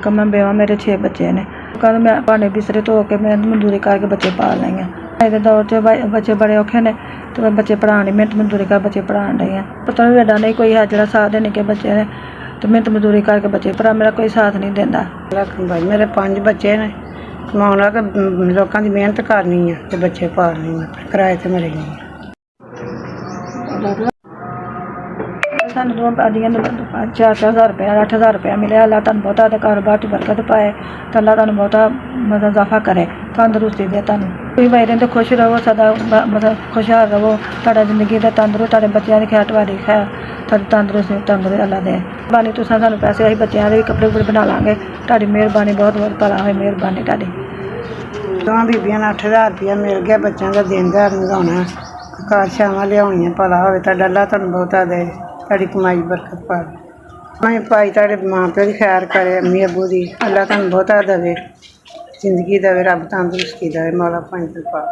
ਇੱਕ ਮੈਂ ਵਿਆਹ ਮੇਰੇ 6 ਬੱਚੇ ਨੇ। ਕਹਿੰਦੇ ਮੈਂ ਭਾਂਡੇ ਬਿਸਤਰੇ ਧੋ ਕੇ ਮੈਂ ਮਜ਼ਦੂਰੀ ਕਰਕੇ ਬੱਚੇ ਪਾਲ ਲਈ ਹਾਂ। ਅੱਜ ਦੇ ਦੌਰ 'ਚ ਬੱਚੇ ਬੜੇ ਔਖੇ ਨੇ ਤੇ ਮੈਂ ਬੱਚੇ ਪੜ੍ਹਾਉਣ ਮਿਹਨਤ ਮਜ਼ਦੂਰੀ ਕਰ ਬੱਚੇ ਪੜ੍ਹਾਉਣ ਰਹੀ ਹਾਂ। ਪਤਾ ਵੀ ਐਡਾ ਨਹੀਂ ਕੋਈ ਹੈ ਜਿਹੜਾ ਸਾਥ ਦੇਣੇ ਕਿ ਬੱਚੇ ਨੇ ਤੇ ਮਿਹਨਤ ਮਜ਼ਦੂਰੀ ਕਰਕੇ ਬੱਚੇ ਭਰਾ ਮੇਰਾ ਕੋਈ ਸਾਥ ਨਹੀਂ ਦਿੰਦਾ। ਮੇਰੇ 5 ਬੱਚੇ ਨੇ, ਕਮਾਉਣਾ ਕਿ ਲੋਕਾਂ ਦੀ ਮਿਹਨਤ ਕਰਨੀ ਆ ਤੇ ਬੱਚੇ ਪਾਲਣੇ ਆ, ਕਿਰਾਏ ਤੇ ਮਰੇ ਨਹੀਂ। ਸਾਨੂੰ ਆਦੀਆਂ 4-4 ਰੁਪਇਆ 8,000 ਰੁਪਇਆ ਮਿਲਿਆ। ਅੱਲਾ ਤੁਹਾਨੂੰ ਬਹੁਤਾ ਦੇ ਕਾਰੋਬਾਰ 'ਚ ਬਰਕਤ ਪਾਏ ਤਾਂ ਅੱਲਾ ਤੁਹਾਨੂੰ ਬਹੁਤਾ ਮਤਲਬ ਇਜ਼ਾਫਾ ਕਰੇ, ਤੰਦਰੁਸਤੀ ਦੇ ਤੁਹਾਨੂੰ। ਤੁਸੀਂ ਭਾਈ ਰਹਿੰਦੇ ਖੁਸ਼ ਰਹੋ, ਸਦਾ ਮਤਲਬ ਖੁਸ਼ਹਾਲ ਰਹੋ। ਤੁਹਾਡਾ ਜ਼ਿੰਦਗੀ ਦਾ ਤੰਦਰੁਸਤ, ਤੁਹਾਡੇ ਬੱਚਿਆਂ ਦੀ ਖੈਰ, ਤੁਹਾਡੀ ਖੈਰ, ਤੁਹਾਡੀ ਤੰਦਰੁਸਤ ਅੱਲਾ ਦੇ ਬਾਨੀ। ਤੁਸੀਂ ਸਾਨੂੰ ਪੈਸੇ ਅਸੀਂ ਬੱਚਿਆਂ ਦੇ ਵੀ ਕੱਪੜੇ ਕੁਪੜੇ ਬਣਾ ਲਾਂਗੇ। ਤੁਹਾਡੀ ਮਿਹਰਬਾਨੀ ਬਹੁਤ ਬਹੁਤ ਭਲਾ ਹੋਏ, ਮਿਹਰਬਾਨੀ ਤੁਹਾਡੀ। ਦੋਵਾਂ ਬੀਬੀਆਂ ਨੂੰ 8,000 ਰੁਪਇਆ ਮਿਲ ਗਿਆ, ਬੱਚਿਆਂ ਦਾ ਦਿਨ ਦਿਹਾੜ ਲੰਘਾਉਣਾ, ਘਰ ਛਾਵਾਂ ਲਿਆਉਣੀਆਂ, ਭਲਾ ਹੋਵੇ ਤੁਹਾਡਾ, ਅੱਲਾ ਤੁਹਾਨੂੰ ਬਹੁਤਾ ਦੇ, ਤੁਹਾਡੀ ਕਮਾਈ ਬਰਕਤ ਪਾਵੇ। ਮੈਂ ਭਾਈ ਤੁਹਾਡੇ ਮਾਂ ਪਿਓ ਦੀ ਖੈਰ ਕਰੇ, ਅੰਮੀ ਅੱਬੂ ਦੀ, ਅੱਲਾ ਤੁਹਾਨੂੰ ਬਹੁਤਾ ਦੇਵੇ, ਜ਼ਿੰਦਗੀ ਦੇਵੇ, ਰੱਬ ਤੰਦਰੁਸਤੀ ਦੇਵੇ, ਮੌਲਾ ਭਾਈ ਦੀ ਪਾ।